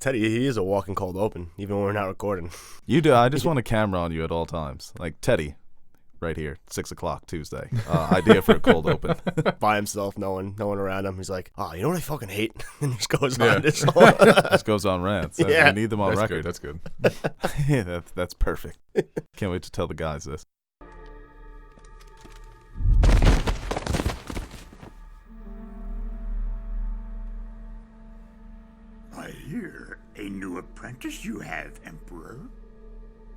Teddy, he is a walking cold open, even when we're not recording. You do. I just want a camera on you at all times. Like Teddy, right here, 6 o'clock Tuesday. Idea for a cold open. By himself, no one around him. He's like, oh, you know what I fucking hate? And he just goes on this. Just goes on rants. Yeah. I need them on That's record. Good. That's good. Yeah, that's perfect. Can't wait to tell the guys this. I hear a new apprentice you have, Emperor.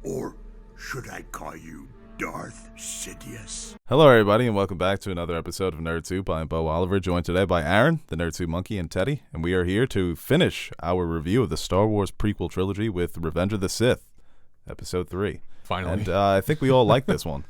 Or should I call you Darth Sidious? Hello, everybody, and welcome back to another episode of Nerd Soup. I'm Bo Oliver, joined today by Aaron, the Nerd Soup Monkey, and Teddy, and we are here to finish our review of the Star Wars prequel trilogy with Revenge of the Sith, Episode 3. Finally. And I think we all like this one.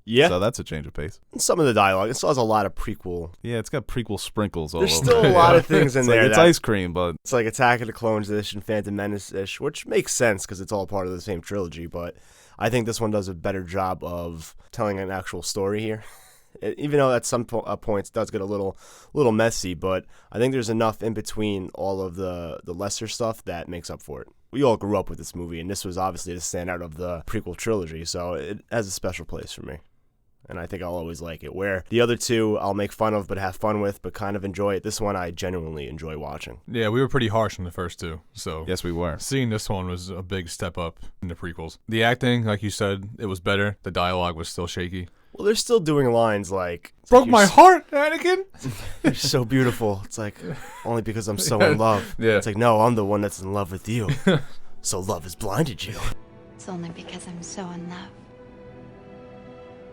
Yeah. So that's a change of pace. Some of the dialogue, it still has a lot of prequel. Yeah, it's got prequel sprinkles all There's over still it. a lot of things in It's there. Like, it's ice cream, but... It's like Attack of the Clones-ish and Phantom Menace-ish, which makes sense because it's all part of the same trilogy, but I think this one does a better job of telling an actual story here. Even though at some points it does get a little messy, but I think there's enough in between all of the lesser stuff that makes up for it. We all grew up with this movie, and this was obviously the standout of the prequel trilogy, so it has a special place for me. And I think I'll always like it. Where the other two I'll make fun of but have fun with but kind of enjoy it. This one I genuinely enjoy watching. Yeah, we were pretty harsh on the first two, so Yes, we were. seeing this one was a big step up in the prequels. The acting, like you said, it was better. The dialogue was still shaky. Well, they're still doing lines like... Broke my heart, Anakin! You're so beautiful. It's like, only because I'm so in love. Yeah. It's like, no, I'm the one that's in love with you. So love has blinded you. It's only because I'm so in love.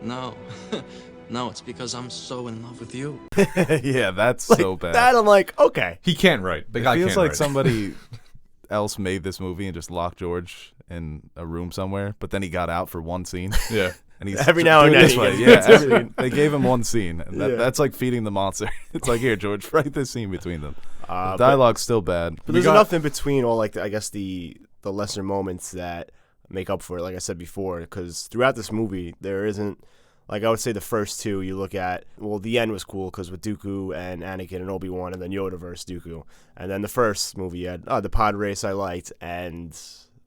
No. No, it's because I'm so in love with you. Yeah, that's Like, so bad. that I'm like, okay. He can't write. The guy It feels can't like write. somebody else made this movie and just locked George in a room somewhere, but then he got out for one scene. Yeah. And he's Every now and doing then this he way. gets Yeah, a scene. they gave him one scene, and Yeah. that's like feeding the monster. It's like, here, George, write this scene between them. The But dialogue's still bad. there's enough in between all, like, I guess, the lesser moments that make up for it, like I said before, because throughout this movie, there isn't... Like, I would say the first two, you look at, well, the end was cool because with Dooku and Anakin and Obi-Wan and then Yoda versus Dooku. And then the first movie, you had the pod race I liked and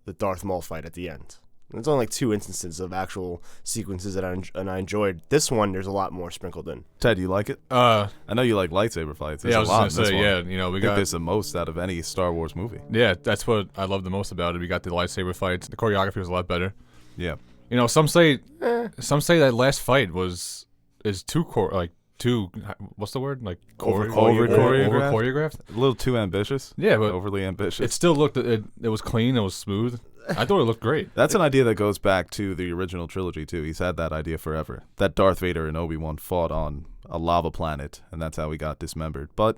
the Darth Maul fight at the end. And it's only like two instances of actual sequences that I enjoyed. This one, there's a lot more sprinkled in. Ted, you like it? I know you like lightsaber fights. There's Yeah, I a was lot just in gonna this say, one. yeah, you know, we I think got... there's the most out of any Star Wars movie. Yeah, that's what I love the most about it. We got the lightsaber fights. The choreography was a lot better. Yeah. You know, some say that last fight is too what's the word? Like choreographed. A little too ambitious. Yeah, but Overly ambitious. it still looked it was clean, it was smooth. I thought it looked great. That's an idea that goes back to the original trilogy, too. He's had that idea forever. That Darth Vader and Obi-Wan fought on a lava planet, and that's how he got dismembered. But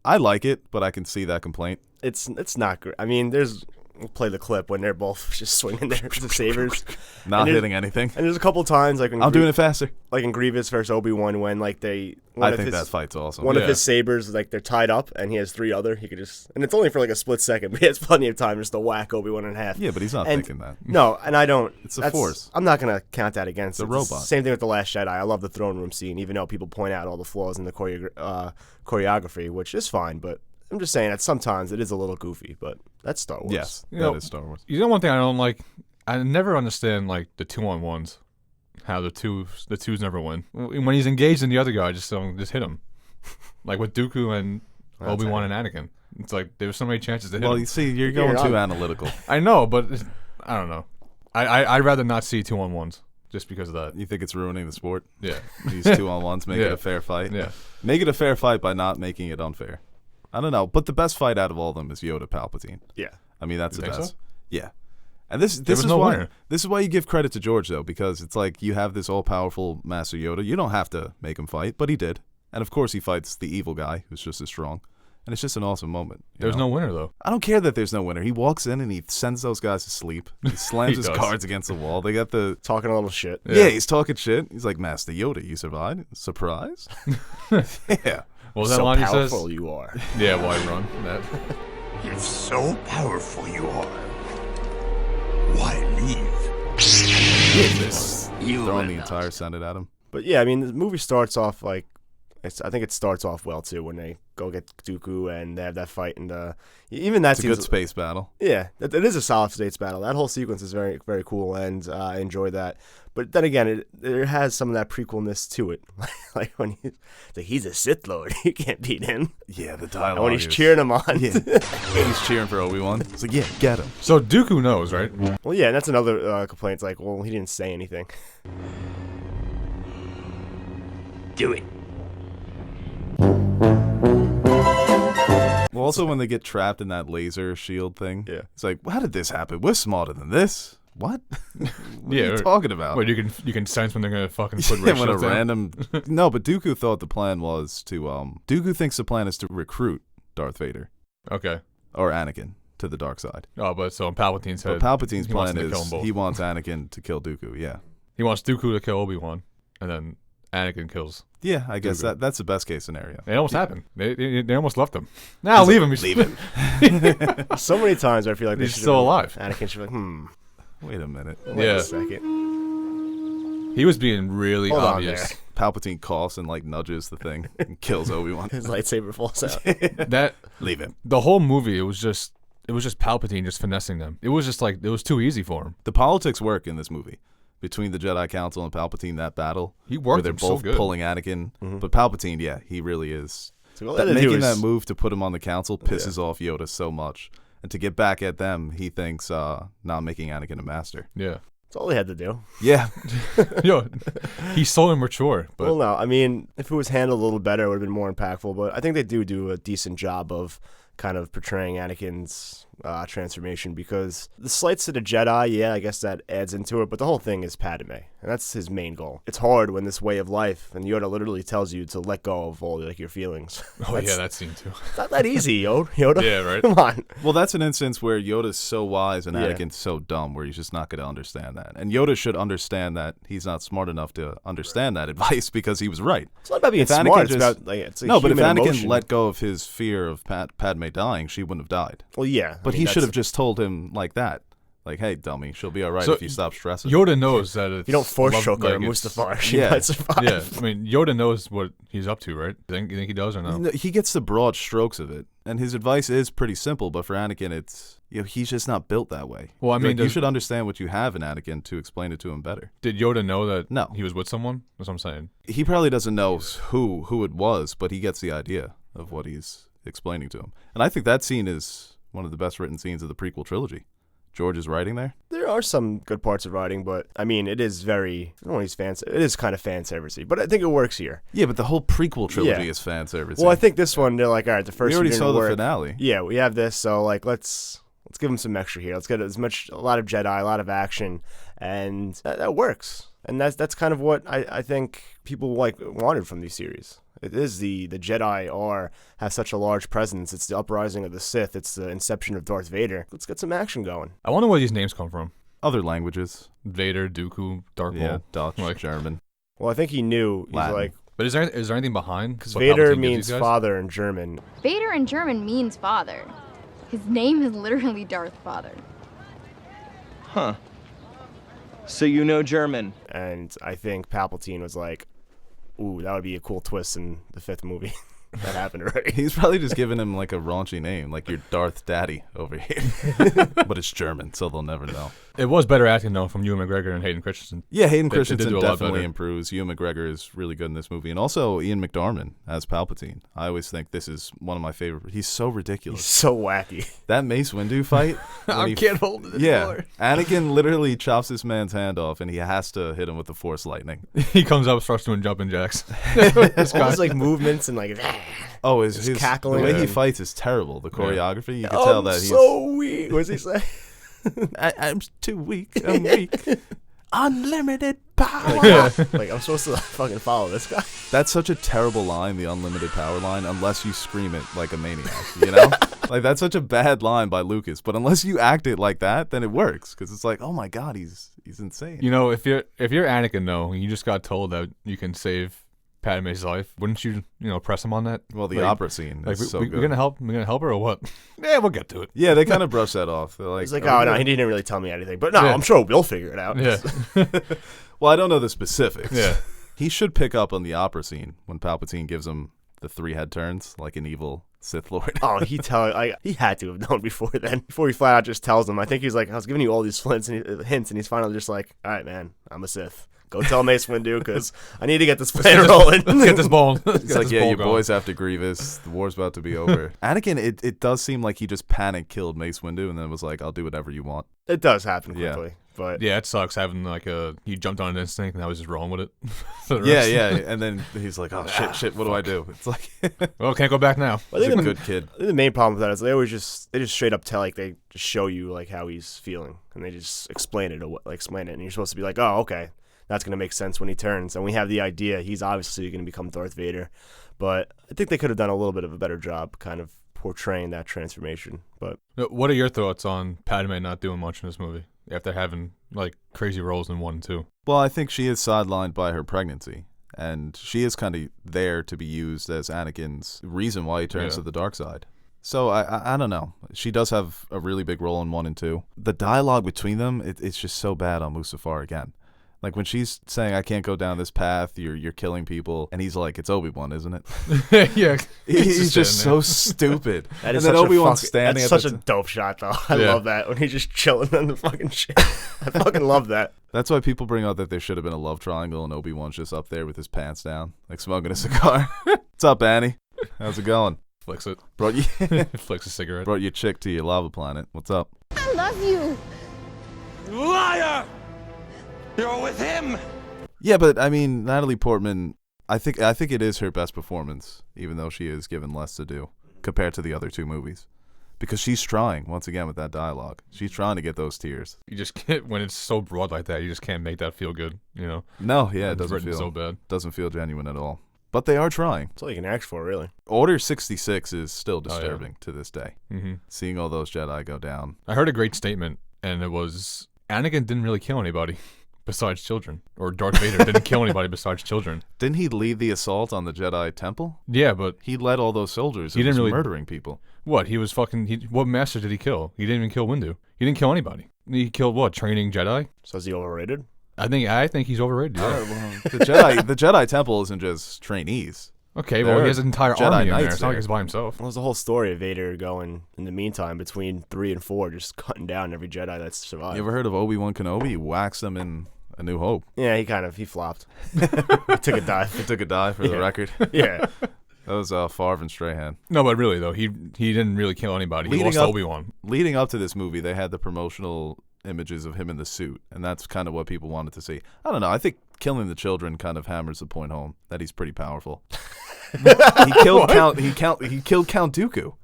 I like it, but I can see that complaint. It's not great. I mean, we'll play the clip when they're both just swinging their sabers. Not hitting anything. And there's a couple times, like, I'm doing it faster. like in Grievous versus Obi-Wan, when like I think that fight's awesome. One of Yeah. his sabers, like, they're tied up, and he has three other. He could just, and it's only for like a split second, but he has plenty of time just to whack Obi-Wan in half. Yeah, but he's not And- thinking that. No, and I don't. It's the that's- Force. I'm not gonna count that against It's a it. robot. Same thing with the Last Jedi. I love the throne room scene, even though people point out all the flaws in the choreography, which is fine. But I'm just saying that sometimes it is a little goofy. But that's Star Wars. Yes, You that know, is Star Wars. You know one thing I don't like? I never understand like the 2-on-1s. How the twos never win. When he's engaged in the other guy, just hit him. Like with Dooku and That's Obi-Wan and Anakin. It's like there were so many chances to hit Well, him. you see, you're going Yeah, too analytical. I know, but I don't know. I'd rather not see 2-on-1s just because of that. You think it's ruining the sport? Yeah. These 2-on-1s make it Yeah. a fair fight? Yeah. Make it a fair fight by not making it unfair. I don't know, but the best fight out of all of them is Yoda Palpatine. Yeah. I mean, that's You the think best. so? Yeah. And this was is no why winner. this is why you give credit to George, though, because it's like you have this all-powerful Master Yoda. You don't have to make him fight, but he did. And of course he fights the evil guy who's just as strong. And it's just an awesome moment. There's no winner though. I don't care that there's no winner. He walks in and he sends those guys to sleep. He slams He his does. cards against the wall. They got the... Talking a little shit. Yeah, he's talking shit. He's like, Master Yoda, you survived? Surprise? Yeah. What was that So line he says? powerful you are. Yeah, why run? That. If so powerful you are, why leave? This throwing the entire Senate at him. But yeah, I mean, the movie starts off like, I think it starts off well too when they go get Dooku and they have that fight, and even that It's a good space battle. Yeah, it is a solid space battle. That whole sequence is very, very cool, and I enjoy that. But then again, it has some of that prequelness to it, like when he's a Sith Lord, you can't beat him. Yeah, the dialogue. And when he's cheering him on, Yeah, he's cheering for Obi-Wan. It's like, yeah, get him. So Dooku knows, right? Well, yeah, and that's another complaint. It's like, well, he didn't say anything. Do it. Well, also when they get trapped in that laser shield thing, Yeah. it's like, how did this happen? We're smarter than this. What? What Yeah, are you or- talking about? Well, you can sense when they're gonna fucking put Yeah, ray when a shields down. random no, but Dooku thought the plan was to Dooku thinks the plan is to recruit Darth Vader Okay. or Anakin to the dark side. Oh, but so in Palpatine's But head, Palpatine's he wants plan them to kill is them both. he wants Anakin to kill Dooku. Yeah, he wants Dooku to kill Obi-Wan, and then Anakin kills. yeah. I guess Dooku. that's the best case scenario. It almost happened. They almost left him. Now leave him. Leave him. So many times I feel like He's should still have- alive. Anakin should be like, Wait a minute. wait Yeah. a second. He was being really Hold on obvious. there. Palpatine coughs and like nudges the thing and kills Obi-Wan. His lightsaber falls out. That Leave him. the whole movie, it was just Palpatine just finessing them. It was just like it was too easy for him. The politics work in this movie between the Jedi Council and Palpatine. That battle, He where worked they're them so both good. pulling Anakin, but Palpatine, yeah, he really is. So all they had to do Making is- that move to put him on the council pisses off Yoda so much, and to get back at them, he thinks not making Anakin a master. Yeah. That's all they had to do. Yeah, Yo, he's so immature. But Well, no, I mean, if it was handled a little better, it would have been more impactful. But I think they do a decent job of kind of portraying Anakin's transformation, because the slights to the Jedi, yeah, I guess that adds into it, but the whole thing is Padme, and that's his main goal. It's hard when this way of life, and Yoda literally tells you to let go of all like your feelings. oh yeah, that scene too. It's not that easy, Yoda. Yeah, right. Come on. well, that's an instance where Yoda's so wise and Yeah. Anakin's so dumb, where he's just not going to understand that. And Yoda should understand that he's not smart enough to understand that advice because he was right. It's not about being If Anakin smart. It's just- about like it's a No, but if human Anakin emotion. let go of his fear of Padme dying, she wouldn't have died. well, yeah, But I mean, he should have that's- just told him like that. Like, hey, dummy, she'll be all right So if you stop stressing. Yoda knows that it's You don't force choke her, like, it's- Mustafar. She Yeah. might survive. Yeah, I mean Yoda knows what he's up to, right? You think he does or no? No, he gets the broad strokes of it, and his advice is pretty simple. But for Anakin, it's he's just not built that way. Well, I mean, Like, you does- should understand what you have in Anakin to explain it to him better. Did Yoda know that No. he was with someone? That's what I'm saying. He probably doesn't know who it was, but he gets the idea of what he's explaining to him. And I think that scene is one of the best written scenes of the prequel trilogy. George's writing there. There are some good parts of writing, but I mean, it is very. I don't know, it is kind of fan servicey, but I think it works here. Yeah, but the whole prequel trilogy Yeah. is fan service. Well, I think this one they're like, all right, the first we already one saw didn't the work. finale. Yeah, we have this, so like let's give them some extra here. Let's get a lot of Jedi, a lot of action, and that works. And that's kind of what I think people like wanted from these series. It is the Jedi have such a large presence. It's the uprising of the Sith. It's the inception of Darth Vader. Let's get some action going. I wonder where these names come from. Other languages. Vader, Dooku, Dark Maul. Yeah, Dutch, Like- German. Well, I think he knew. He's Latin. like, But is there anything behind? because what Vader Palpatine gives means these guys? father in German. Vader in German means father. His name is literally Darth Father. Huh. So you know German. And I think Palpatine was like, ooh, that would be a cool twist in the fifth movie. That happened already. He's probably just giving him like a raunchy name, like your Darth Daddy over here. But it's German, so they'll never know. It was better acting though from Ewan McGregor and Hayden Christensen. Yeah, Hayden They did Christensen do a lot definitely better. improves. Ewan McGregor is really good in this movie. And also Ian McDiarmid as Palpatine. I always think this is one of my favorite. He's so He's ridiculous. so wacky. That Mace Windu fight. when he- hold it Yeah, Anakin literally chops this man's hand off, and he has to hit him with the Force lightning. He comes up, starts doing jumping jacks. All his like movements and like, Oh, his cackling the way he and- fights is terrible. The choreography, you can I'm tell that he's. so weak. What does he say? I'm too weak. I'm weak. Unlimited power. Yeah. Like, I'm supposed to fucking follow this guy. That's such a terrible line, the unlimited power line, unless you scream it like a maniac, you know? Like, that's such a bad line by Lucas, but unless you act it like that, then it works, because it's like, oh my god, he's insane. You know, if you're Anakin though, you just got told that you can save Padme's life. Wouldn't you, press him on that? Well, the Like- opera scene Like, is so we're good. gonna help. We're gonna help her or what? Yeah, we'll get to it. Yeah, they kind of brush that off. They're like, He's like, "Oh, oh, no, yeah." he didn't really tell me anything. But no, Yeah. I'm sure we'll figure it out. Yeah. Well, I don't know the specifics. Yeah. He should pick up on the opera scene when Palpatine gives him the 3 head turns like an evil Sith Lord. Oh, he had to have known before then. Before he flat out just tells him. I think he's like, I was giving you all these hints, and he's finally just like, all right, man, I'm a Sith. Go tell Mace Windu because I need to get this plan rolling. Let's get this ball. It's like, yeah, your boys after Grievous. The war's about to be over. Anakin, it does seem like he just panic killed Mace Windu and then was like, I'll do whatever you want. It does happen Yeah. quickly, but Yeah, it sucks having he jumped on an instinct and I was just rolling with it. for the Yeah, rest. yeah. And then he's like, oh, shit, what do I do? It's like, Well, can't go back now. I he's think a good kid. I think the main problem with that is they just straight up tell, like, they just show you like how he's feeling, and they just explain it, and you're supposed to be like, oh, okay, that's gonna make sense when he turns, and we have the idea he's obviously gonna become Darth Vader, but I think they could have done a little bit of a better job, kind of portraying that transformation. But What are your thoughts on Padme not doing much in this movie after having like crazy roles in 1 and 2? Well, I think she is sidelined by her pregnancy. And she is kind of there to be used as Anakin's reason why he turns Yeah. to the dark side. So I don't know. She does have a really big role in 1 and 2. The dialogue between them, it's just so bad on Mustafar again. Like when she's saying, I can't go down this path, you're killing people. And he's like, it's Obi-Wan, isn't it? Yeah, He's just so stupid. that And is then such Obi-Wan's a standing that's at such the a dope shot, though. I Yeah. love that when he's just chilling on the fucking shit. I fucking love that. That's why people bring out that there should have been a love triangle and Obi-Wan's just up there with his pants down, like smoking a cigar. What's up, Annie? How's it going? flicks it. Brought you Flicks a cigarette. brought your chick to your lava planet. What's up? I love you. Liar! You're with him! Yeah, but I mean, Natalie Portman, I think it is her best performance, even though she is given less to do compared to the other 2 movies. Because she's trying, once again, with that dialogue. She's trying to get those tears. You just can't, when it's so broad like that, you just can't make that feel good, No, yeah, it It's doesn't written feel so bad. doesn't feel genuine at all. But they are trying. That's all you can ask for, really. Order 66 is still yeah. disturbing to this day. Mm-hmm. Seeing all those Jedi go down. I heard a great statement, and it was Anakin didn't really kill anybody besides children, or Darth Vader didn't kill anybody besides children. Didn't he lead the assault on the Jedi Temple? Yeah, but He led all those soldiers. He He didn't was really- murdering people. what? He was fucking. What master did he kill? He didn't even kill Windu. He didn't kill anybody. He killed what? Training Jedi. So is he overrated? I think he's overrated. Yeah. The Jedi Temple isn't just trainees. Okay, There well, are he has an entire Jedi army in there. Knights It's not like there. he's by himself. Well, there's the whole story of Vader going, in the meantime, between 3 and 4, just cutting down every Jedi that's survived. You ever heard of Obi-Wan Kenobi? He waxed them in A New Hope. Yeah, he flopped. He took a He dive. took a dive for the Yeah. record. Yeah. That was Favre and Strahan. No, but really though, he didn't really kill anybody. He Leading lost up- Obi-Wan. Leading up to this movie, they had the promotional images of him in the suit, and that's kind of what people wanted to see. I don't know. I think killing the children kind of hammers the point home that he's pretty powerful. He killed Count Dooku.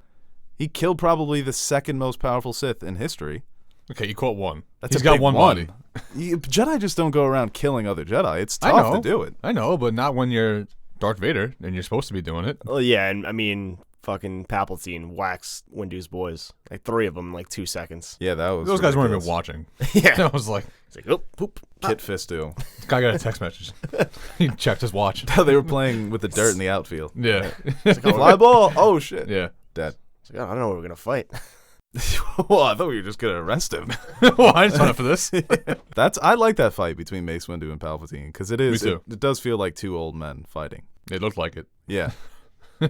He killed probably the 2nd most powerful Sith in history. Okay, you caught one. That's He's a got big one body. Jedi just don't go around killing other Jedi. It's I tough know. to do it. I know, but not when you're Darth Vader and you're supposed to be doing it. Well, yeah, and I mean, fucking Palpatine waxed Windu's boys. Like 3 of them in like 2 seconds. Yeah, that was Those guys weren't even ridiculous. watching. Yeah. I was like, It's like, oh, poop. Kit Fisto. this guy got a text message. He checked his watch. They were playing with the dirt in the outfield. Yeah. Fly ball. Oh shit. Yeah. Dead. It's like, I don't know what we're going to fight. Well, I thought we were just gonna arrest him. Well, I didn't sign up for this. I like that fight between Mace Windu and Palpatine because it is. Me too. It does feel like 2 old men fighting. It looked like it. Yeah.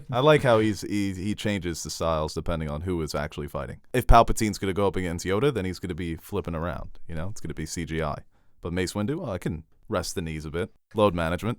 I like how he changes the styles depending on who is actually fighting. If Palpatine's gonna go up against Yoda, then he's gonna be flipping around. It's gonna be CGI. But Mace Windu, I can rest the knees a bit. Load management.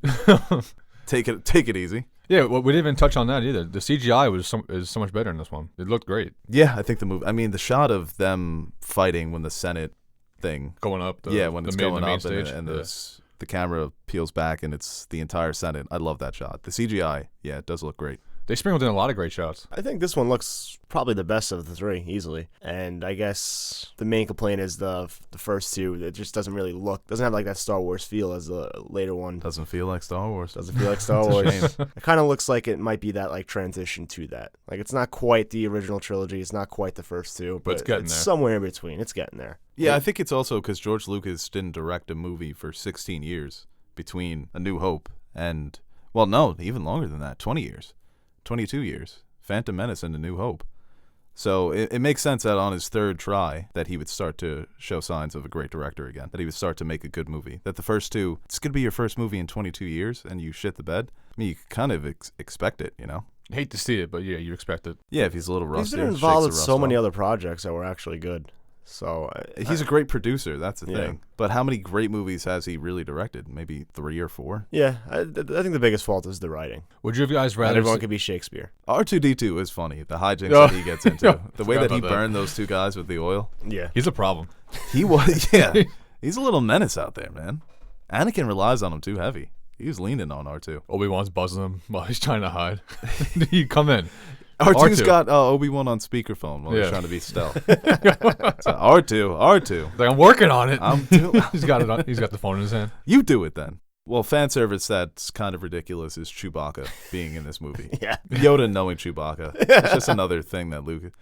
Take it easy. Yeah, well, we didn't even touch on that either. The CGI is so much better in this one. It looked great. Yeah, I think the movie. I mean, the shot of them fighting when the Senate thing. Going up. When it's going up stage. and the camera peels back and it's the entire Senate. I love that shot. The CGI, yeah, it does look great. They sprinkled in a lot of great shots. I think this one looks probably the best of the 3, easily. And I guess the main complaint is the first 2. It just doesn't really doesn't have like that Star Wars feel as the later one. Doesn't feel like Star Wars. Doesn't feel like Star It's a Wars. shame. It kind of looks like it might be that like transition to that. Like it's not quite the original trilogy. It's not quite the first 2, but it's getting there. somewhere in between. It's getting there. Yeah, I think it's also because George Lucas didn't direct a movie for 16 years between A New Hope and Well, no, even longer than that. 20 years. 22 years. Phantom Menace and A New Hope. So it makes sense that on his third try that he would start to show signs of a great director again, that he would start to make a good movie. That the first two, it's going to be your first movie in 22 years and you shit the bed. I mean, you kind of expect it, you know? Hate to see it, but yeah, you expect it. Yeah, if he's a little rusty. He's been involved in so many other projects that were actually good. So he's a great producer. That's the Yeah. thing. But how many great movies has he really directed? Maybe 3 or 4. Yeah, I think the biggest fault is the writing. Would you have guys Not rather? everyone could be Shakespeare. R2D2 is funny. The hijinks Oh. that he gets into, the way Forgot that he about that. burned those two guys with the oil. Yeah. He's a problem. He was, yeah. He's a little menace out there, man. Anakin relies on him too heavy. He was leaning on R2. Obi-Wan's buzzing him while he's trying to hide. You come in. R2's R2. got Obi-Wan on speakerphone while he's Yeah. trying to be stealth. So R2. Like, I'm working on it. I'm doing. He's got it. He's got the phone in his hand. You do it then. Well, fan service that's kind of ridiculous is Chewbacca being in this movie. Yeah. Yoda knowing Chewbacca. It's just another thing that Luke.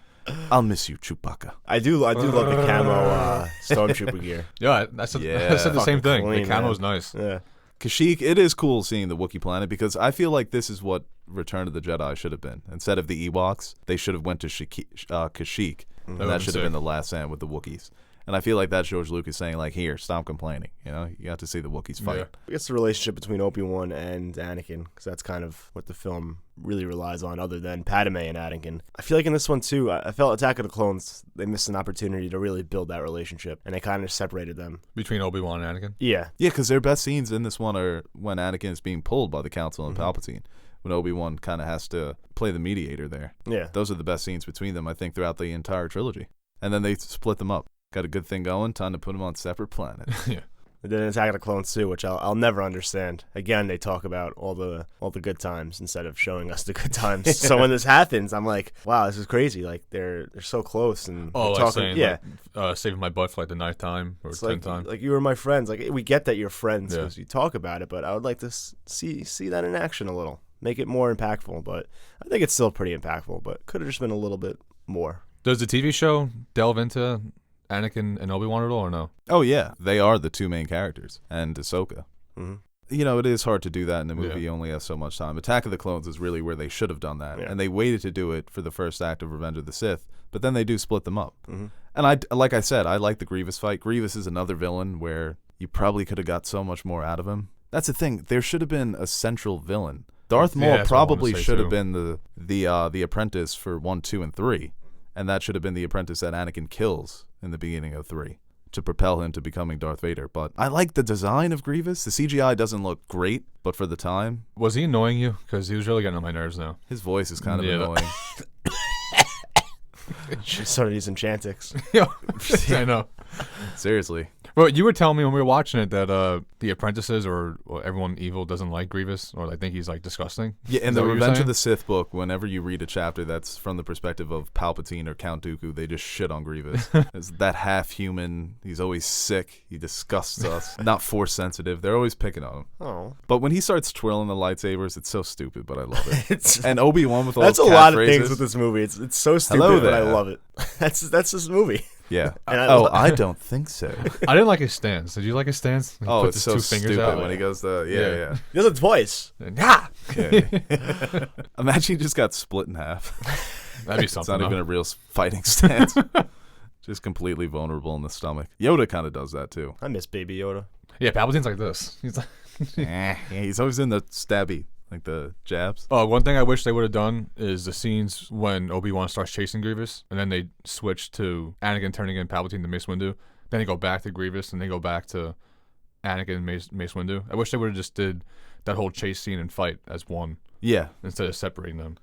I'll miss you, Chewbacca. I do love the camo stormtrooper gear. Yeah, I said Yeah. the same thing. Clean, The camo's man. nice. Yeah. Kashyyyk, it is cool seeing the Wookiee planet because I feel like this is what Return of the Jedi should have been. Instead of the Ewoks, they should have went to Kashyyyk, and That that would've should been have been sick. the last stand with the Wookiees. And I feel like that's George Lucas saying, like, here, stop complaining. You know, you got to see the Wookiees fight. Yeah. I guess the relationship between Obi-Wan and Anakin, because that's kind of what the film really relies on, other than Padme and Anakin. I feel like in this one, too, I felt Attack of the Clones, they missed an opportunity to really build that relationship, and they kind of separated them. Between Obi-Wan and Anakin. Yeah. Yeah, because their best scenes in this one are when Anakin is being pulled by the Council and Palpatine, when Obi-Wan kind of has to play the mediator there. Yeah. Those are the best scenes between them, I think, throughout the entire trilogy. And then they split them up. Got a good thing going, time to put them on separate planets. Yeah. And then Attack of the Clones, too, which I'll never understand. Again, they talk about all the good times instead of showing us the good times. So when this happens, I'm like, wow, this is crazy. Like, they're so close. And Oh, they're like talking, saying, yeah. like, saving my butt for like the ninth time or It's 10th like, time. like you were my friends. Like, we get that you're friends Yeah. because you talk about it, but I would like to see that in action a little. Make it more impactful, but I think it's still pretty impactful, but could have just been a little bit more. Does the TV show delve into Anakin and Obi-Wan at all or no? Oh, yeah. They are the two main characters, and Ahsoka. Mhm. You know, it is hard to do that in a movie. Yeah. You only have so much time. Attack of the Clones is really where they should have done that. Yeah. And they waited to do it for the first act of Revenge of the Sith, but then they do split them up. Mhm. And like I said, I like the Grievous fight. Grievous is another villain where you probably could have got so much more out of him. That's the thing. There should have been a central villain. Darth Maul that's what I wanted to probably say, should have too. been the apprentice for 1, 2, and 3. And that should have been the apprentice that Anakin kills in the beginning of 3 to propel him to becoming Darth Vader. But I like the design of Grievous. The CGI doesn't look great, but for the time, Was he annoying you? Because he was really getting on my nerves now. his voice is kind of Yeah, annoying. Should started using Chantix. Yeah, I know. Seriously. Well, you were telling me when we were watching it that the apprentices or everyone evil doesn't like Grievous or they think he's like disgusting. Yeah, in Is the that what you're Revenge of saying? the Sith book, whenever you read a chapter that's from the perspective of Palpatine or Count Dooku, they just shit on Grievous. It's that half-human, he's always sick, he disgusts us, not force-sensitive. They're always picking on him. Oh. But when he starts twirling the lightsabers, it's so stupid, but I love it. It's And Obi-Wan with all That's a those lot of catchphrases. things with this movie. It's so stupid, Hello but I there. love it. That's this movie. Yeah. And I Oh, lo- I don't think so. I didn't like his stance. Did you like his stance? He Oh, puts it's his so two fingers stupid out. when he goes to, Yeah. yeah. He does it twice. Ah! Yeah. Imagine he just got split in half. That'd be It's something. not even huh? a real fighting stance. Just completely vulnerable in the stomach. Yoda kind of does that too. I miss Baby Yoda. Yeah, Palpatine's like this. He's like, Yeah, he's always in the stabby, like the jabs. oh, one thing I wish they would have done is the scenes when Obi-Wan starts chasing Grievous, and then they switch to Anakin turning in Palpatine to Mace Windu. Then they go back to Grievous, and they go back to Anakin and Mace Windu. I wish they would have just did that whole chase scene and fight as one Yeah, instead of separating them.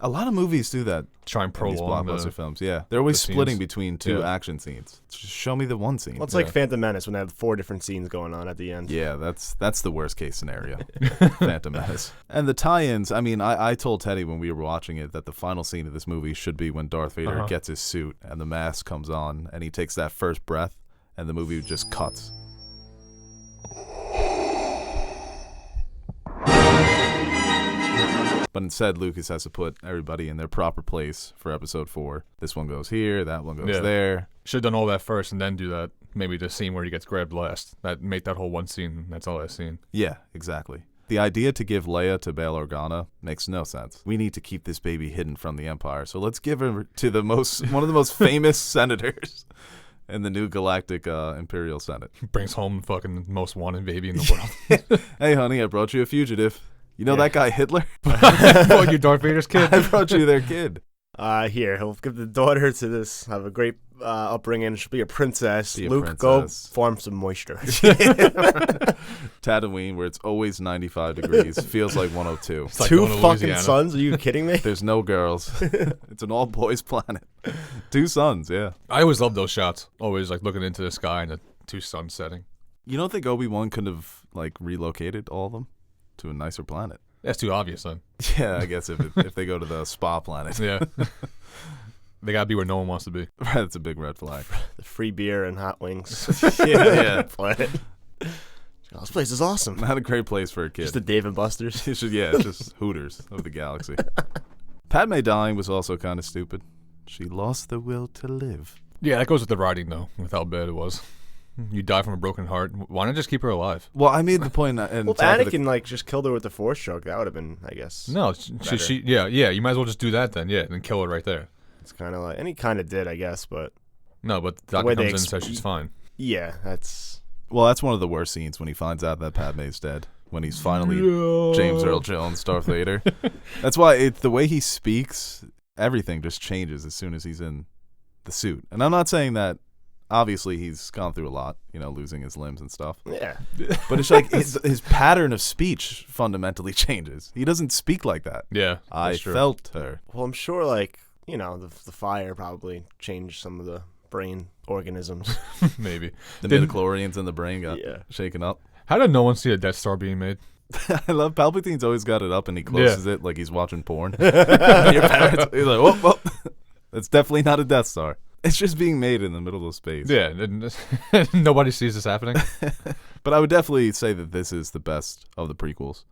a lot of movies do that. Try and In these prolong blockbuster the... films, yeah, they're always the splitting scenes. between two Yeah. action scenes. Just show me the one scene. Well, it's like Phantom Menace when they had 4 different scenes going on at the end. Yeah, that's the worst case scenario. Phantom Menace. And the tie-ins, I mean, I told Teddy when we were watching it that the final scene of this movie should be when Darth Vader Uh-huh. gets his suit and the mask comes on and he takes that first breath and the movie just cuts. But instead, Lucas has to put everybody in their proper place for episode 4. This one goes here, that one goes Yeah. there. Should have done all that first and then do that. Maybe the scene where he gets grabbed last. That make that whole one scene. That's all that scene. Yeah, exactly. The idea to give Leia to Bail Organa makes no sense. We need to keep this baby hidden from the Empire, so let's give her to one of the most famous senators in the new galactic Imperial Senate. Brings home the fucking most wanted baby in the world. Hey, honey, I brought you a fugitive. You know that guy Hitler? Oh, you Darth Vader's kid? I brought you their kid. Here, he'll give the daughter to this, have a great upbringing. She'll be a princess. Be a Luke, princess. go farm some moisture. Tatooine, where it's always 95 degrees, feels like 102. Like Two going to fucking Louisiana. sons? Are you kidding me? There's no girls. It's an all-boys planet. 2 suns, yeah. I always loved those shots. Always like looking into the sky and the 2 suns setting. You don't think Obi-Wan could have like relocated all of them to a nicer planet? That's too obvious then. Yeah, I guess if they go to the spa planet. Yeah. They gotta be where no one wants to be. That's a big red flag. The free beer and hot wings. Yeah. Planet. Oh, this place is awesome. Not a great place for a kid. Just the Dave and Buster's. It's just Hooters of the galaxy. Padme dying was also kind of stupid. She lost the will to live. Yeah, that goes with the writing though, with how bad it was. You die from a broken heart. Why not just keep her alive? Well, I made the point. Well, if Anakin just killed her with the Force choke, that would have been, I guess. No, yeah, you might as well just do that then. Yeah, and then kill her right there. It's kind of like, and he kind of did, I guess, but. No, but The Doctor way comes they in and says she's fine. Yeah, that's. Well, that's one of the worst scenes when he finds out that Padme's dead. When he's finally James Earl Jones, Darth Vader. That's why the way he speaks, everything just changes as soon as he's in the suit. And I'm not saying that. Obviously, he's gone through a lot, losing his limbs and stuff. Yeah. But it's like his pattern of speech fundamentally changes. He doesn't speak like that. Yeah, I that's true. felt her. Well, I'm sure, the fire probably changed some of the brain organisms. Maybe. The midichlorians in the brain got Yeah. shaken up. How did no one see a Death Star being made? I love Palpatine's always got it up and he closes it like he's watching porn. Your parents, he's like, whoop. That's definitely not a Death Star. It's just being made in the middle of space. Yeah, and nobody sees this happening. But I would definitely say that this is the best of the prequels.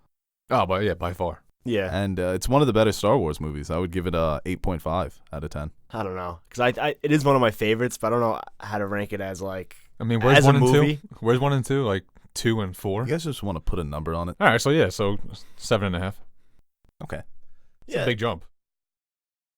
Oh, but yeah, by far. Yeah. And it's one of the better Star Wars movies. I would give it a 8.5 out of 10. I don't know. Because it is one of my favorites, but I don't know how to rank it as, I mean, where's as 1 a and 2? movie. Where's 1 and 2? Like 2 and 4? You guys just want to put a number on it? All right, so 7.5. Okay. It's a big jump.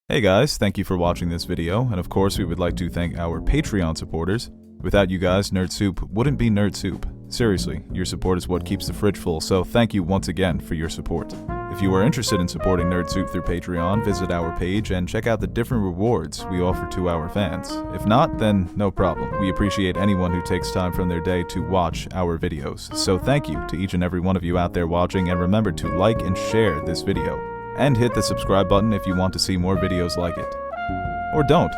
Hey guys, thank you for watching this video, and of course we would like to thank our Patreon supporters. Without you guys, Nerd Soup wouldn't be Nerd Soup. Seriously, your support is what keeps the fridge full, so thank you once again for your support. If you are interested in supporting Nerd Soup through Patreon, visit our page and check out the different rewards we offer to our fans. If not, then no problem. We appreciate anyone who takes time from their day to watch our videos. So thank you to each and every one of you out there watching, and remember to like and share this video. And hit the subscribe button if you want to see more videos like it. Or don't.